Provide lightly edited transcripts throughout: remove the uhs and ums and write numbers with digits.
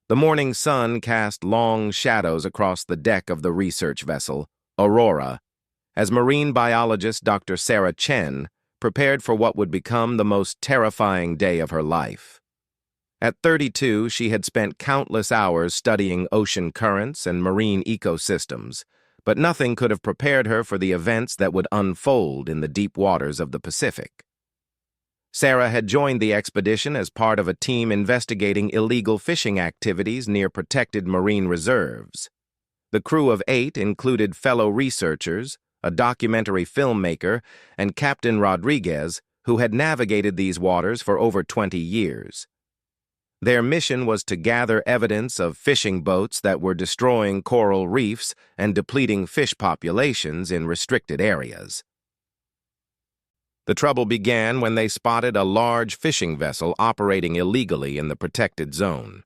The morning sun cast long shadows across the deck of the research vessel, Aurora, as marine biologist Dr. Sarah Chen prepared for what would become the most terrifying day of her life. At 32, she had spent countless hours studying ocean currents and marine ecosystems, but nothing could have prepared her for the events that would unfold in the deep waters of the Pacific. Sarah had joined the expedition as part of a team investigating illegal fishing activities near protected marine reserves. The crew of 8 included fellow researchers, a documentary filmmaker, and Captain Rodriguez, who had navigated these waters for over 20 years. Their mission was to gather evidence of fishing boats that were destroying coral reefs and depleting fish populations in restricted areas. The trouble began when they spotted a large fishing vessel operating illegally in the protected zone.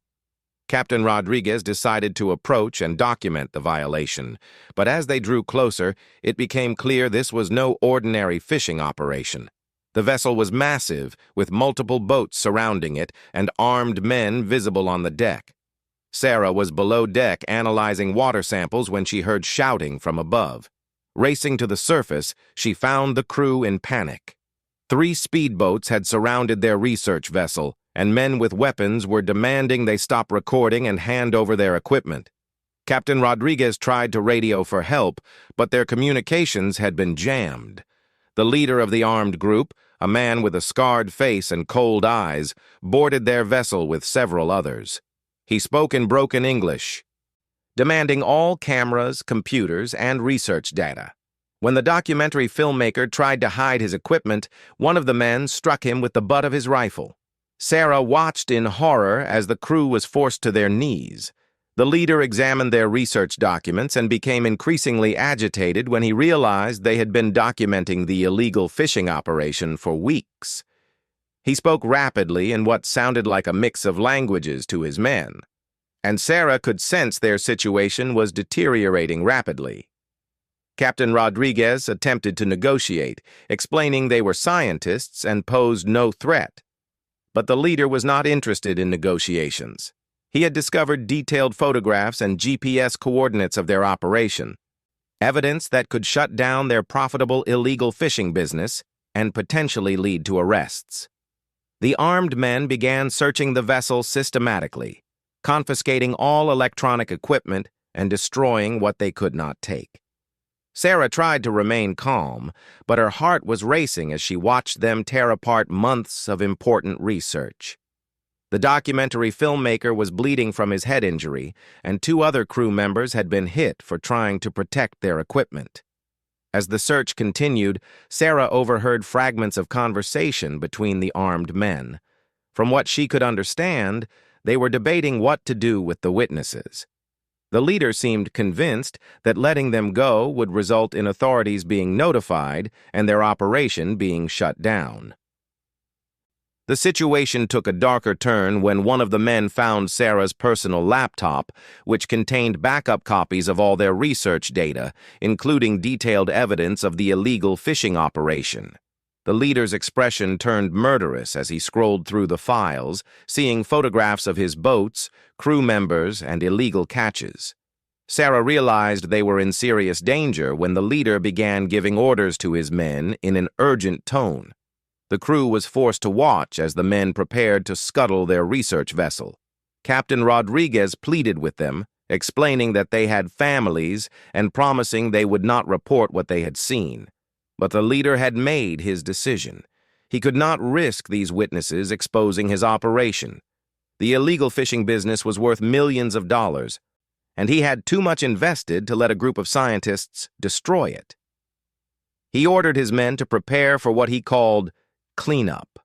Captain Rodriguez decided to approach and document the violation, but as they drew closer, it became clear this was no ordinary fishing operation. The vessel was massive, with multiple boats surrounding it and armed men visible on the deck. Sarah was below deck analyzing water samples when she heard shouting from above. Racing to the surface, she found the crew in panic. 3 speedboats had surrounded their research vessel, and men with weapons were demanding they stop recording and hand over their equipment. Captain Rodriguez tried to radio for help, but their communications had been jammed. The leader of the armed group, a man with a scarred face and cold eyes, boarded their vessel with several others. He spoke in broken English, demanding all cameras, computers, and research data. When the documentary filmmaker tried to hide his equipment, one of the men struck him with the butt of his rifle. Sarah watched in horror as the crew was forced to their knees. The leader examined their research documents and became increasingly agitated when he realized they had been documenting the illegal fishing operation for weeks. He spoke rapidly in what sounded like a mix of languages to his men, and Sarah could sense their situation was deteriorating rapidly. Captain Rodriguez attempted to negotiate, explaining they were scientists and posed no threat. But the leader was not interested in negotiations. He had discovered detailed photographs and GPS coordinates of their operation, evidence that could shut down their profitable illegal fishing business and potentially lead to arrests. The armed men began searching the vessel systematically, confiscating all electronic equipment and destroying what they could not take. Sarah tried to remain calm, but her heart was racing as she watched them tear apart months of important research. The documentary filmmaker was bleeding from his head injury, and 2 other crew members had been hit for trying to protect their equipment. As the search continued, Sarah overheard fragments of conversation between the armed men. From what she could understand, they were debating what to do with the witnesses. The leader seemed convinced that letting them go would result in authorities being notified and their operation being shut down. The situation took a darker turn when one of the men found Sarah's personal laptop, which contained backup copies of all their research data, including detailed evidence of the illegal fishing operation. The leader's expression turned murderous as he scrolled through the files, seeing photographs of his boats, crew members, and illegal catches. Sarah realized they were in serious danger when the leader began giving orders to his men in an urgent tone. The crew was forced to watch as the men prepared to scuttle their research vessel. Captain Rodriguez pleaded with them, explaining that they had families and promising they would not report what they had seen. But the leader had made his decision. He could not risk these witnesses exposing his operation. The illegal fishing business was worth millions of dollars, and he had too much invested to let a group of scientists destroy it. He ordered his men to prepare for what he called cleanup.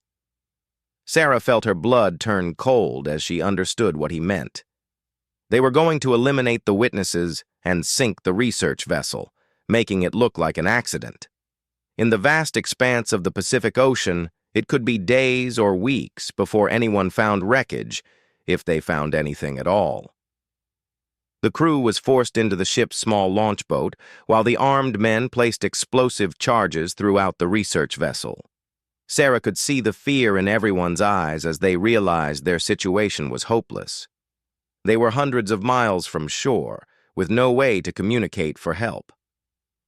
Sarah felt her blood turn cold as she understood what he meant. They were going to eliminate the witnesses and sink the research vessel, making it look like an accident. In the vast expanse of the Pacific Ocean, it could be days or weeks before anyone found wreckage, if they found anything at all. The crew was forced into the ship's small launch boat, while the armed men placed explosive charges throughout the research vessel. Sarah could see the fear in everyone's eyes as they realized their situation was hopeless. They were hundreds of miles from shore, with no way to communicate for help.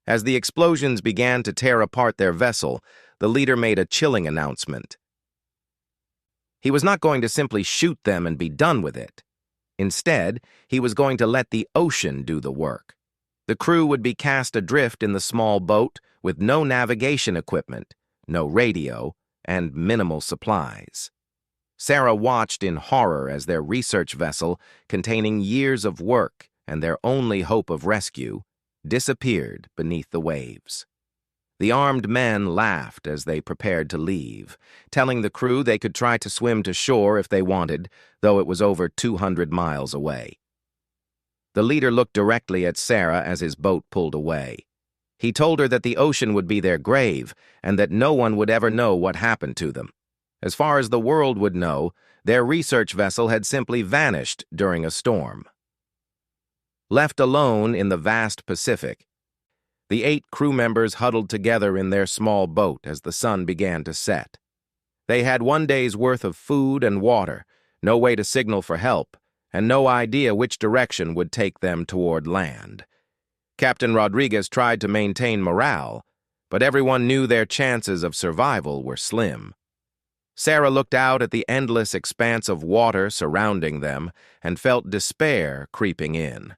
As the explosions began to tear apart their vessel, the leader made a chilling announcement. He was not going to simply shoot them and be done with it. Instead, he was going to let the ocean do the work. The crew would be cast adrift in the small boat with no navigation equipment, no radio, and minimal supplies. Sarah watched in horror as their research vessel, containing years of work and their only hope of rescue, disappeared beneath the waves. The armed men laughed as they prepared to leave, telling the crew they could try to swim to shore if they wanted, though it was over 200 miles away. The leader looked directly at Sarah as his boat pulled away. He told her that the ocean would be their grave and that no one would ever know what happened to them. As far as the world would know, their research vessel had simply vanished during a storm. Left alone in the vast Pacific, the 8 crew members huddled together in their small boat as the sun began to set. They had 1 day's worth of food and water, no way to signal for help, and no idea which direction would take them toward land. Captain Rodriguez tried to maintain morale, but everyone knew their chances of survival were slim. Sarah looked out at the endless expanse of water surrounding them and felt despair creeping in.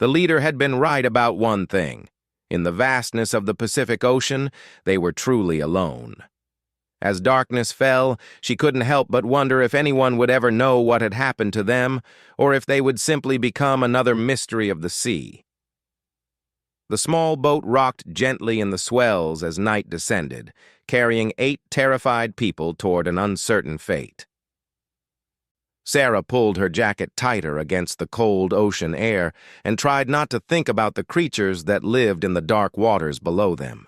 The leader had been right about one thing. In the vastness of the Pacific Ocean, they were truly alone. As darkness fell, she couldn't help but wonder if anyone would ever know what had happened to them, or if they would simply become another mystery of the sea. The small boat rocked gently in the swells as night descended, carrying 8 terrified people toward an uncertain fate. Sarah pulled her jacket tighter against the cold ocean air and tried not to think about the creatures that lived in the dark waters below them.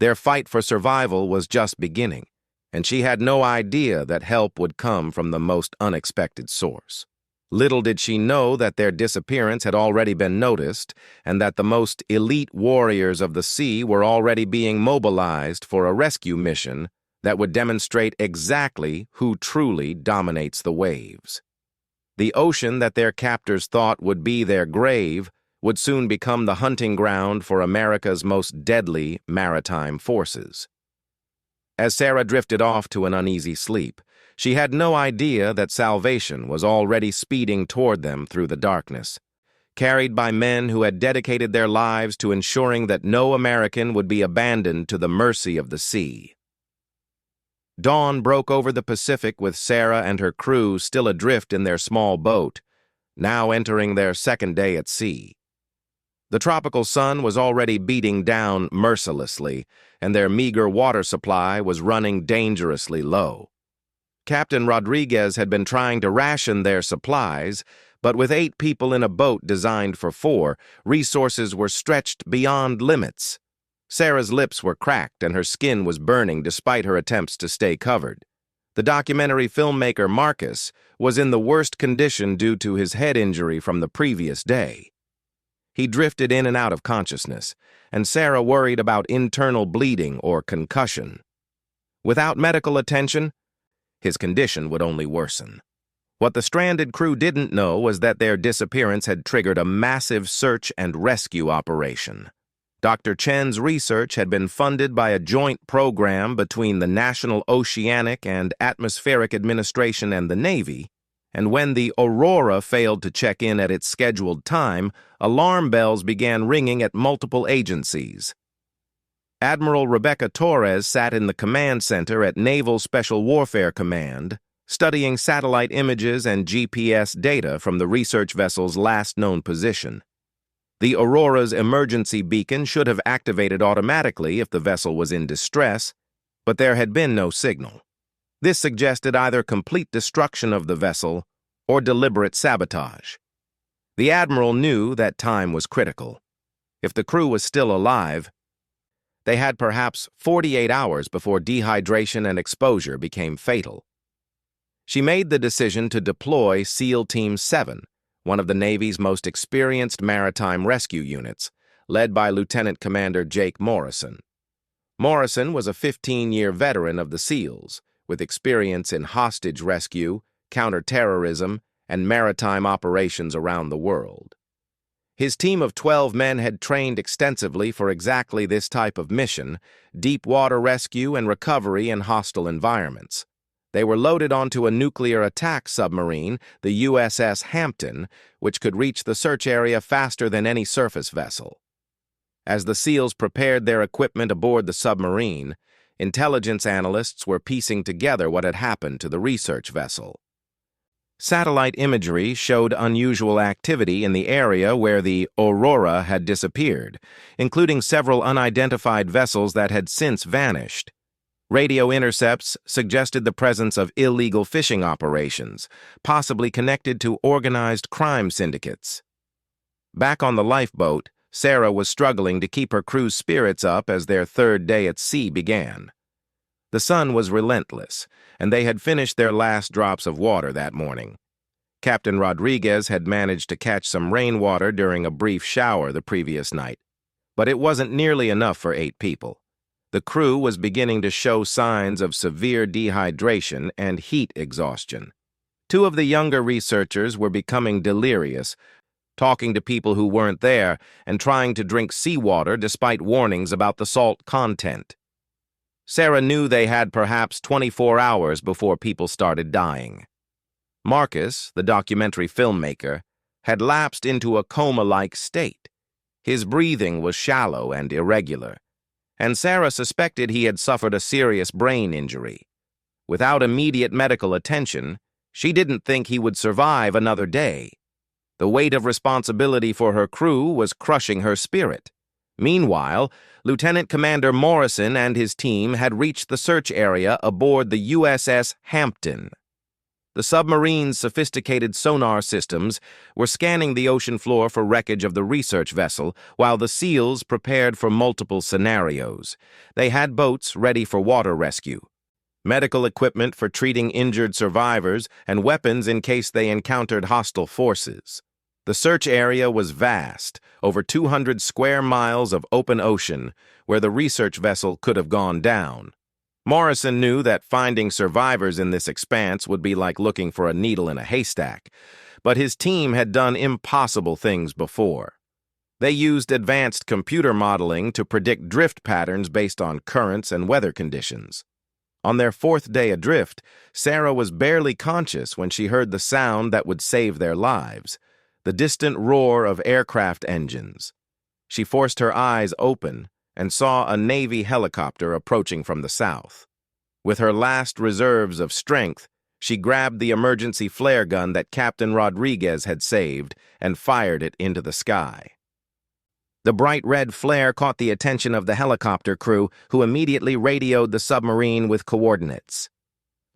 Their fight for survival was just beginning, and she had no idea that help would come from the most unexpected source. Little did she know that their disappearance had already been noticed and that the most elite warriors of the sea were already being mobilized for a rescue mission that would demonstrate exactly who truly dominates the waves. The ocean that their captors thought would be their grave would soon become the hunting ground for America's most deadly maritime forces. As Sarah drifted off to an uneasy sleep, she had no idea that salvation was already speeding toward them through the darkness, carried by men who had dedicated their lives to ensuring that no American would be abandoned to the mercy of the sea. Dawn broke over the Pacific with Sarah and her crew still adrift in their small boat, now entering their 2nd day at sea. The tropical sun was already beating down mercilessly, and their meager water supply was running dangerously low. Captain Rodriguez had been trying to ration their supplies, but with 8 people in a boat designed for 4, resources were stretched beyond limits. Sarah's lips were cracked and her skin was burning despite her attempts to stay covered. The documentary filmmaker Marcus was in the worst condition due to his head injury from the previous day. He drifted in and out of consciousness, and Sarah worried about internal bleeding or concussion. Without medical attention, his condition would only worsen. What the stranded crew didn't know was that their disappearance had triggered a massive search and rescue operation. Dr. Chen's research had been funded by a joint program between the National Oceanic and Atmospheric Administration and the Navy, and when the Aurora failed to check in at its scheduled time, alarm bells began ringing at multiple agencies. Admiral Rebecca Torres sat in the command center at Naval Special Warfare Command, studying satellite images and GPS data from the research vessel's last known position. The Aurora's emergency beacon should have activated automatically if the vessel was in distress, but there had been no signal. This suggested either complete destruction of the vessel or deliberate sabotage. The admiral knew that time was critical. If the crew was still alive, they had perhaps 48 hours before dehydration and exposure became fatal. She made the decision to deploy SEAL Team 7, one of the Navy's most experienced maritime rescue units, led by Lieutenant Commander Jake Morrison. Morrison was a 15-year veteran of the SEALs, with experience in hostage rescue, counterterrorism, and maritime operations around the world. His team of 12 men had trained extensively for exactly this type of mission, deep water rescue and recovery in hostile environments. They were loaded onto a nuclear attack submarine, the USS Hampton, which could reach the search area faster than any surface vessel. As the SEALs prepared their equipment aboard the submarine, intelligence analysts were piecing together what had happened to the research vessel. Satellite imagery showed unusual activity in the area where the Aurora had disappeared, including several unidentified vessels that had since vanished. Radio intercepts suggested the presence of illegal fishing operations, possibly connected to organized crime syndicates. Back on the lifeboat, Sarah was struggling to keep her crew's spirits up as their third day at sea began. The sun was relentless, and they had finished their last drops of water that morning. Captain Rodriguez had managed to catch some rainwater during a brief shower the previous night, but it wasn't nearly enough for 8 people. The crew was beginning to show signs of severe dehydration and heat exhaustion. 2 of the younger researchers were becoming delirious, talking to people who weren't there and trying to drink seawater despite warnings about the salt content. Sarah knew they had perhaps 24 hours before people started dying. Marcus, the documentary filmmaker, had lapsed into a coma-like state. His breathing was shallow and irregular, and Sarah suspected he had suffered a serious brain injury. Without immediate medical attention, she didn't think he would survive another day. The weight of responsibility for her crew was crushing her spirit. Meanwhile, Lieutenant Commander Morrison and his team had reached the search area aboard the USS Hampton. The submarine's sophisticated sonar systems were scanning the ocean floor for wreckage of the research vessel, while the SEALs prepared for multiple scenarios. They had boats ready for water rescue, medical equipment for treating injured survivors, and weapons in case they encountered hostile forces. The search area was vast, over 200 square miles of open ocean, where the research vessel could have gone down. Morrison knew that finding survivors in this expanse would be like looking for a needle in a haystack, but his team had done impossible things before. They used advanced computer modeling to predict drift patterns based on currents and weather conditions. On their 4th day adrift, Sarah was barely conscious when she heard the sound that would save their lives, the distant roar of aircraft engines. She forced her eyes open and saw a Navy helicopter approaching from the south. With her last reserves of strength, she grabbed the emergency flare gun that Captain Rodriguez had saved and fired it into the sky. The bright red flare caught the attention of the helicopter crew, who immediately radioed the submarine with coordinates.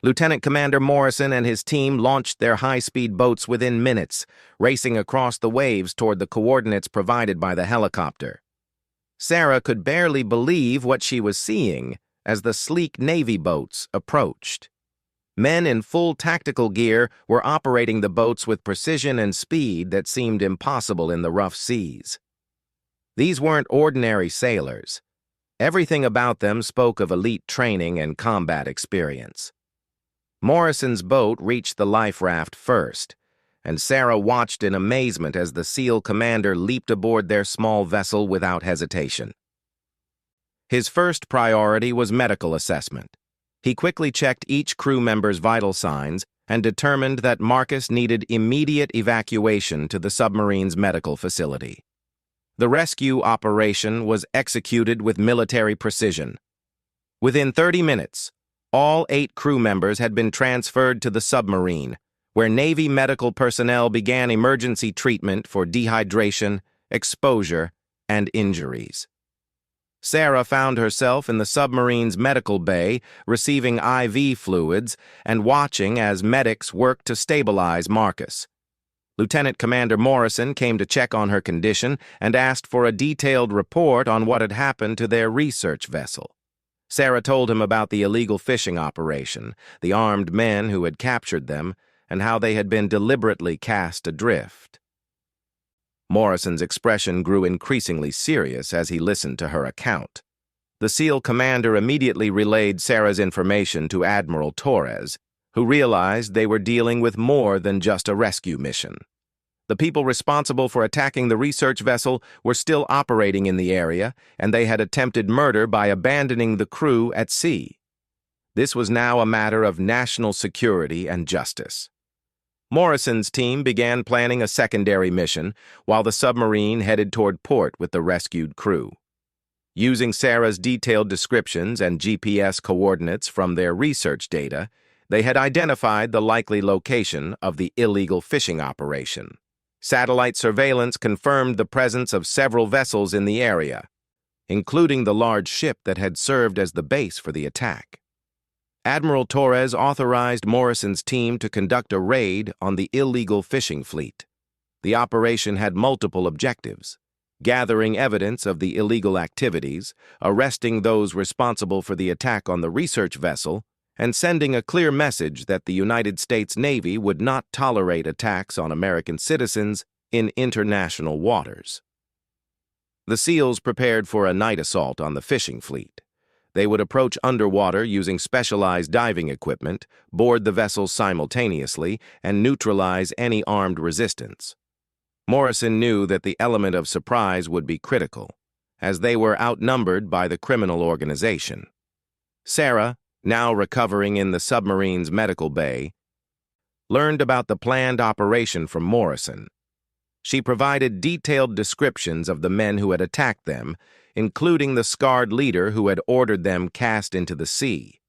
Lieutenant Commander Morrison and his team launched their high-speed boats within minutes, racing across the waves toward the coordinates provided by the helicopter. Sarah could barely believe what she was seeing as the sleek Navy boats approached. Men in full tactical gear were operating the boats with precision and speed that seemed impossible in the rough seas. These weren't ordinary sailors. Everything about them spoke of elite training and combat experience. Morrison's boat reached the life raft first, and Sarah watched in amazement as the SEAL commander leaped aboard their small vessel without hesitation. His first priority was medical assessment. He quickly checked each crew member's vital signs and determined that Marcus needed immediate evacuation to the submarine's medical facility. The rescue operation was executed with military precision. Within 30 minutes, all 8 crew members had been transferred to the submarine, where Navy medical personnel began emergency treatment for dehydration, exposure, and injuries. Sarah found herself in the submarine's medical bay, receiving IV fluids and watching as medics worked to stabilize Marcus. Lieutenant Commander Morrison came to check on her condition and asked for a detailed report on what had happened to their research vessel. Sarah told him about the illegal fishing operation, the armed men who had captured them, and how they had been deliberately cast adrift. Morrison's expression grew increasingly serious as he listened to her account. The SEAL commander immediately relayed Sarah's information to Admiral Torres, who realized they were dealing with more than just a rescue mission. The people responsible for attacking the research vessel were still operating in the area, and they had attempted murder by abandoning the crew at sea. This was now a matter of national security and justice. Morrison's team began planning a secondary mission while the submarine headed toward port with the rescued crew. Using Sarah's detailed descriptions and GPS coordinates from their research data, they had identified the likely location of the illegal fishing operation. Satellite surveillance confirmed the presence of several vessels in the area, including the large ship that had served as the base for the attack. Admiral Torres authorized Morrison's team to conduct a raid on the illegal fishing fleet. The operation had multiple objectives: gathering evidence of the illegal activities, arresting those responsible for the attack on the research vessel, and sending a clear message that the United States Navy would not tolerate attacks on American citizens in international waters. The SEALs prepared for a night assault on the fishing fleet. They would approach underwater using specialized diving equipment, board the vessels simultaneously, and neutralize any armed resistance. Morrison knew that the element of surprise would be critical, as they were outnumbered by the criminal organization. Sarah, now recovering in the submarine's medical bay, learned about the planned operation from Morrison. She provided detailed descriptions of the men who had attacked them, including the scarred leader who had ordered them cast into the sea.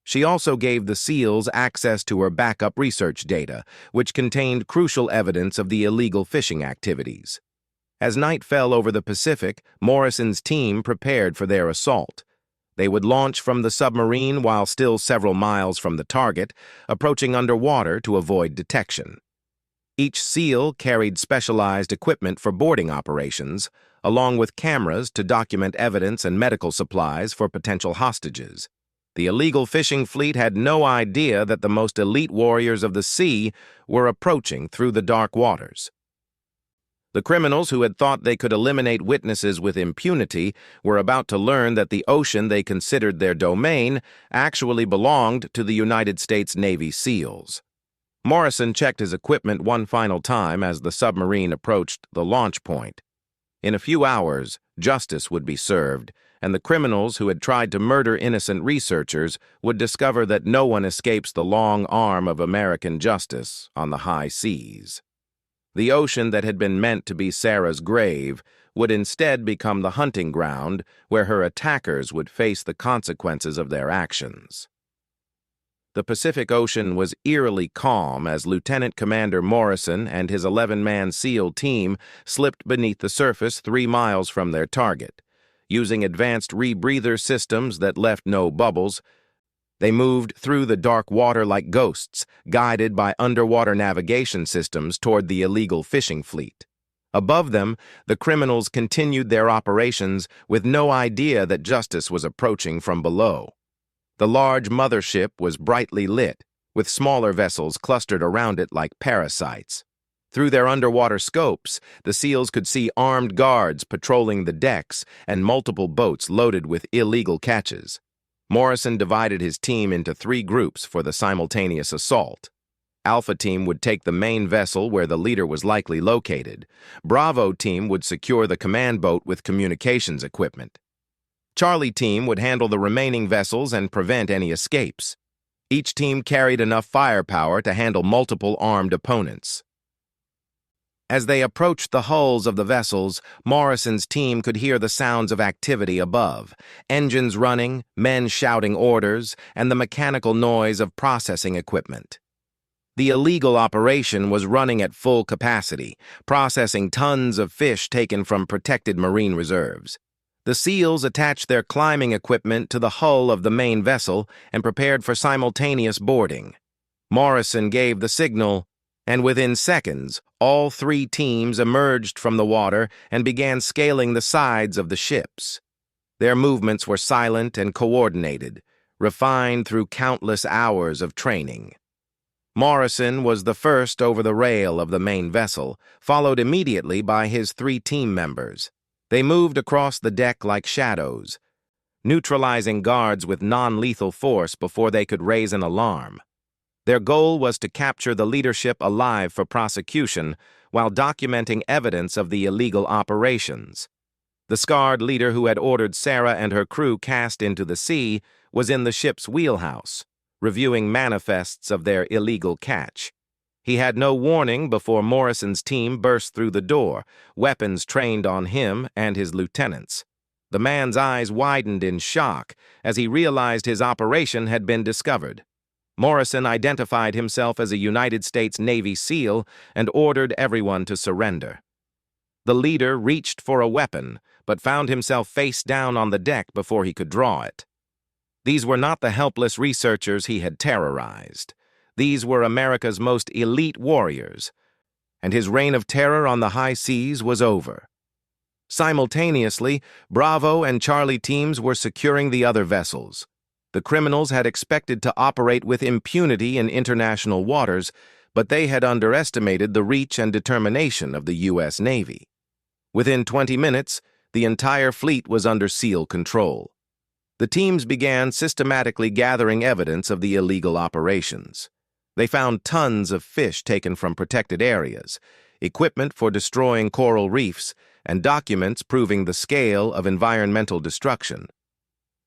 She also gave the SEALs access to her backup research data, which contained crucial evidence of the illegal fishing activities. As night fell over the Pacific, Morrison's team prepared for their assault. They would launch from the submarine while still several miles from the target, approaching underwater to avoid detection. Each SEAL carried specialized equipment for boarding operations, along with cameras to document evidence and medical supplies for potential hostages. The illegal fishing fleet had no idea that the most elite warriors of the sea were approaching through the dark waters. The criminals who had thought they could eliminate witnesses with impunity were about to learn that the ocean they considered their domain actually belonged to the United States Navy SEALs. Morrison checked his equipment one final time as the submarine approached the launch point. In a few hours, justice would be served, and the criminals who had tried to murder innocent researchers would discover that no one escapes the long arm of American justice on the high seas. The ocean that had been meant to be Sarah's grave would instead become the hunting ground where her attackers would face the consequences of their actions. The Pacific Ocean was eerily calm as Lieutenant Commander Morrison and his 11-man SEAL team slipped beneath the surface 3 miles from their target. Using advanced rebreather systems that left no bubbles, they moved through the dark water like ghosts, guided by underwater navigation systems toward the illegal fishing fleet. Above them, the criminals continued their operations with no idea that justice was approaching from below. The large mothership was brightly lit, with smaller vessels clustered around it like parasites. Through their underwater scopes, the SEALs could see armed guards patrolling the decks and multiple boats loaded with illegal catches. Morrison divided his team into 3 groups for the simultaneous assault. Alpha Team would take the main vessel where the leader was likely located. Bravo Team would secure the command boat with communications equipment. Charlie Team would handle the remaining vessels and prevent any escapes. Each team carried enough firepower to handle multiple armed opponents. As they approached the hulls of the vessels, Morrison's team could hear the sounds of activity above: engines running, men shouting orders, and the mechanical noise of processing equipment. The illegal operation was running at full capacity, processing tons of fish taken from protected marine reserves. The SEALs attached their climbing equipment to the hull of the main vessel and prepared for simultaneous boarding. Morrison gave the signal, and within seconds, all 3 teams emerged from the water and began scaling the sides of the ships. Their movements were silent and coordinated, refined through countless hours of training. Morrison was the first over the rail of the main vessel, followed immediately by his 3 team members. They moved across the deck like shadows, neutralizing guards with non-lethal force before they could raise an alarm. Their goal was to capture the leadership alive for prosecution while documenting evidence of the illegal operations. The scarred leader who had ordered Sarah and her crew cast into the sea was in the ship's wheelhouse, reviewing manifests of their illegal catch. He had no warning before Morrison's team burst through the door, weapons trained on him and his lieutenants. The man's eyes widened in shock as he realized his operation had been discovered. Morrison identified himself as a United States Navy SEAL and ordered everyone to surrender. The leader reached for a weapon, but found himself face down on the deck before he could draw it. These were not the helpless researchers he had terrorized. These were America's most elite warriors, and his reign of terror on the high seas was over. Simultaneously, Bravo and Charlie teams were securing the other vessels. The criminals had expected to operate with impunity in international waters, but they had underestimated the reach and determination of the U.S. Navy. Within 20 minutes, the entire fleet was under SEAL control. The teams began systematically gathering evidence of the illegal operations. They found tons of fish taken from protected areas, equipment for destroying coral reefs, and documents proving the scale of environmental destruction.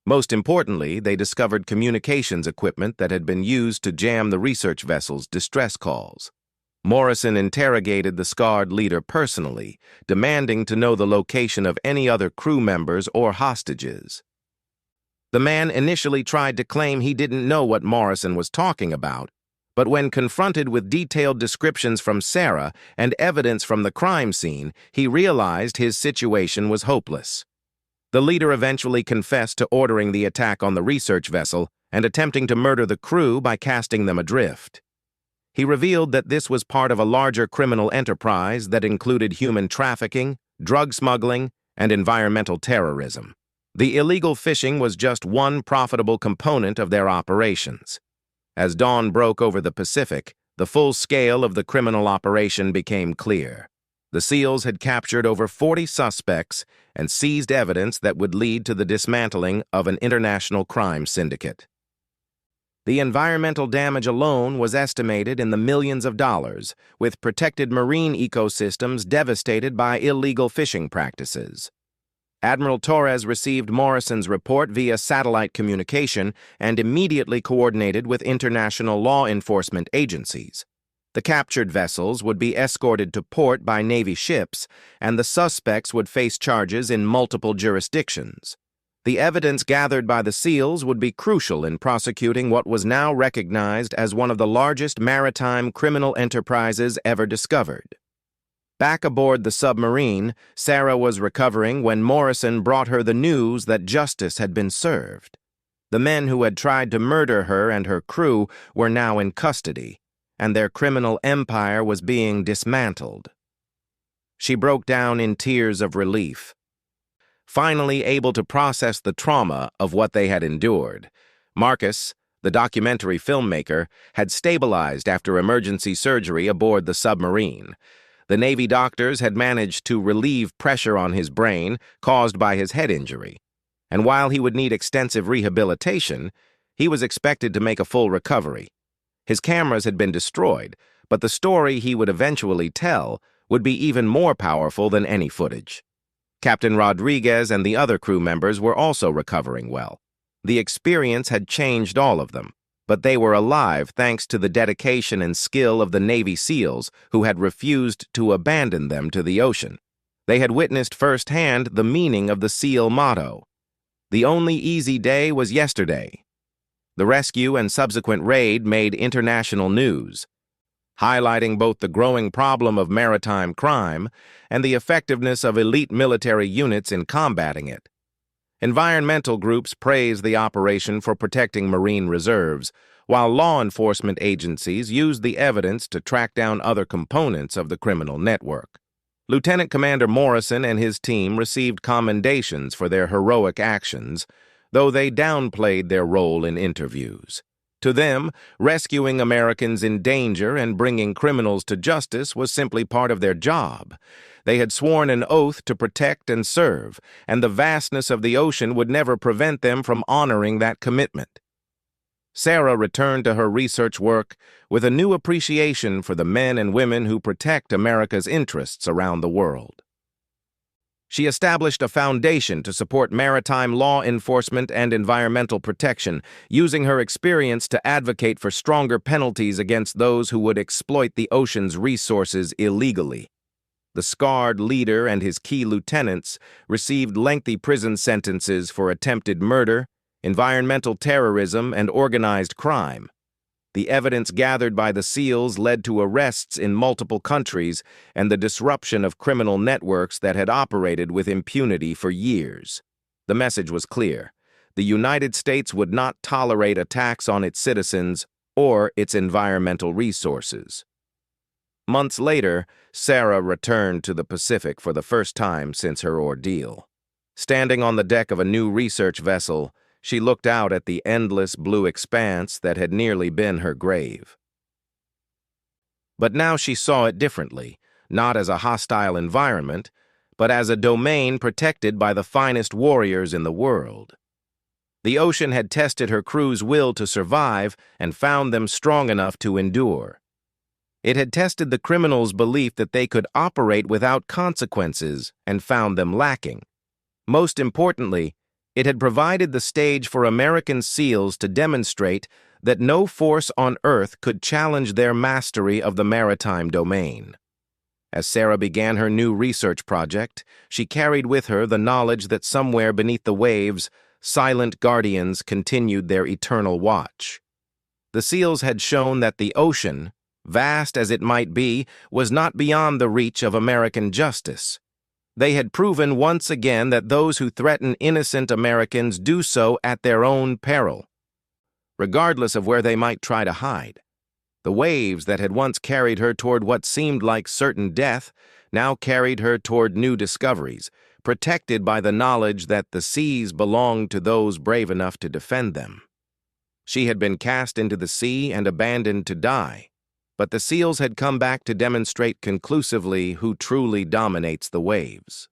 Most importantly, they discovered communications equipment that had been used to jam the research vessel's distress calls. Morrison interrogated the scarred leader personally, demanding to know the location of any other crew members or hostages. The man initially tried to claim he didn't know what Morrison was talking about, but when confronted with detailed descriptions from Sarah and evidence from the crime scene, he realized his situation was hopeless. The leader eventually confessed to ordering the attack on the research vessel and attempting to murder the crew by casting them adrift. He revealed that this was part of a larger criminal enterprise that included human trafficking, drug smuggling, and environmental terrorism. The illegal fishing was just one profitable component of their operations. As dawn broke over the Pacific, the full scale of the criminal operation became clear. The SEALs had captured over 40 suspects and seized evidence that would lead to the dismantling of an international crime syndicate. The environmental damage alone was estimated in the millions of dollars, with protected marine ecosystems devastated by illegal fishing practices. Admiral Torres received Morrison's report via satellite communication and immediately coordinated with international law enforcement agencies. The captured vessels would be escorted to port by Navy ships, and the suspects would face charges in multiple jurisdictions. The evidence gathered by the SEALs would be crucial in prosecuting what was now recognized as one of the largest maritime criminal enterprises ever discovered. Back aboard the submarine, Sarah was recovering when Morrison brought her the news that justice had been served. The men who had tried to murder her and her crew were now in custody, and their criminal empire was being dismantled. She broke down in tears of relief, finally able to process the trauma of what they had endured. Marcus, the documentary filmmaker, had stabilized after emergency surgery aboard the submarine. The Navy doctors had managed to relieve pressure on his brain caused by his head injury, and while he would need extensive rehabilitation, he was expected to make a full recovery. His cameras had been destroyed, but the story he would eventually tell would be even more powerful than any footage. Captain Rodriguez and the other crew members were also recovering well. The experience had changed all of them, but they were alive thanks to the dedication and skill of the Navy SEALs who had refused to abandon them to the ocean. They had witnessed firsthand the meaning of the SEAL motto. The only easy day was yesterday. The rescue and subsequent raid made international news, highlighting both the growing problem of maritime crime and the effectiveness of elite military units in combating it. Environmental groups praised the operation for protecting marine reserves, while law enforcement agencies used the evidence to track down other components of the criminal network. Lieutenant Commander Morrison and his team received commendations for their heroic actions, though they downplayed their role in interviews. To them, rescuing Americans in danger and bringing criminals to justice was simply part of their job. They had sworn an oath to protect and serve, and the vastness of the ocean would never prevent them from honoring that commitment. Sarah returned to her research work with a new appreciation for the men and women who protect America's interests around the world. She established a foundation to support maritime law enforcement and environmental protection, using her experience to advocate for stronger penalties against those who would exploit the ocean's resources illegally. The scarred leader and his key lieutenants received lengthy prison sentences for attempted murder, environmental terrorism, and organized crime. The evidence gathered by the SEALs led to arrests in multiple countries and the disruption of criminal networks that had operated with impunity for years. The message was clear. The United States would not tolerate attacks on its citizens or its environmental resources. Months later, Sarah returned to the Pacific for the first time since her ordeal. Standing on the deck of a new research vessel, she looked out at the endless blue expanse that had nearly been her grave. But now she saw it differently, not as a hostile environment, but as a domain protected by the finest warriors in the world. The ocean had tested her crew's will to survive and found them strong enough to endure. It had tested the criminals' belief that they could operate without consequences and found them lacking. Most importantly, it had provided the stage for American SEALs to demonstrate that no force on Earth could challenge their mastery of the maritime domain. As Sarah began her new research project, she carried with her the knowledge that somewhere beneath the waves, silent guardians continued their eternal watch. The SEALs had shown that the ocean, vast as it might be, was not beyond the reach of American justice. They had proven once again that those who threaten innocent Americans do so at their own peril, regardless of where they might try to hide. The waves that had once carried her toward what seemed like certain death now carried her toward new discoveries, protected by the knowledge that the seas belonged to those brave enough to defend them. She had been cast into the sea and abandoned to die, but the SEALs had come back to demonstrate conclusively who truly dominates the waves.